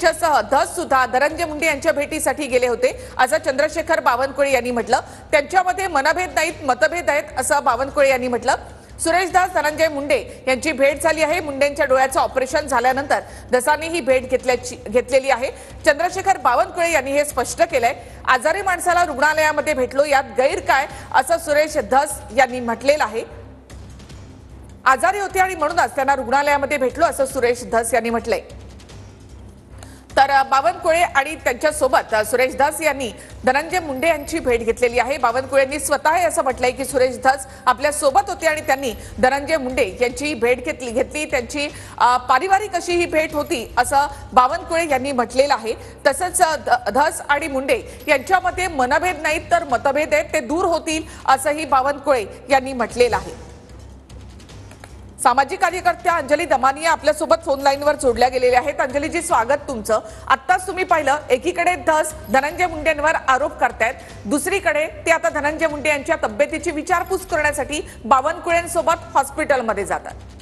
यांच्यासह धस सुद्धा धनंजय मुंडे यांच्या भेटीसाठी गेले होते असं चंद्रशेखर बावनकुळे यांनी म्हटलं। त्यांच्यामध्ये मनभेद नाहीत, मतभेद आहेत असं बावनकुळे यांनी म्हटलं। सुरेश धस धनंजय मुंडे यांची भेट झाली आहे। मुंडेंच्या डोळ्याचं ऑपरेशन झाल्यानंतर धसांनी ही भेट घेतलेली आहे। चंद्रशेखर बावनकुळे यांनी हे स्पष्ट केलंय। आजारी माणसाला रुग्णालयामध्ये भेटलो, यात गैर काय असं सुरेश धस यांनी म्हटलेलं आहे। आजारी होते आणि म्हणूनच त्यांना रुग्णालयामध्ये भेटलो असं सुरेश धस यांनी म्हटलंय। तर बावनकुळे आणि त्यांच्यासोबत सुरेश धस यांनी धनंजय मुंडे यांची भेट घेतलेली आहे। बावनकुळेंनी स्वतः असं म्हटलंय की सुरेश धस आपल्या सोबत होते आणि त्यांनी धनंजय मुंडे यांची भेट घेतली त्यांची पारिवारिक अशी ही भेट होती असं बावनकुळे यांनी म्हटलेलं आहे। तसंच धस आणि मुंडे यांच्यामध्ये मनभेद नाहीत तर मतभेद आहेत, ते दूर होतील असंही बावनकुळे यांनी म्हटलेलं आहे। सामाजिक कार्यकर्त्या अंजली दमानिया आपल्यासोबत फोन लाईनवर जोडल्या गेलेल्या आहेत। अंजलीजी, स्वागत तुमचं। आत्ताच तुम्ही पाहिलं, एकीकडे धस धनंजय मुंडेंवर आरोप करतायत, दुसरीकडे ते आता धनंजय मुंडे यांच्या तब्येतीची विचारपूस करण्यासाठी बावनकुळेंसोबत हॉस्पिटलमध्ये जातात।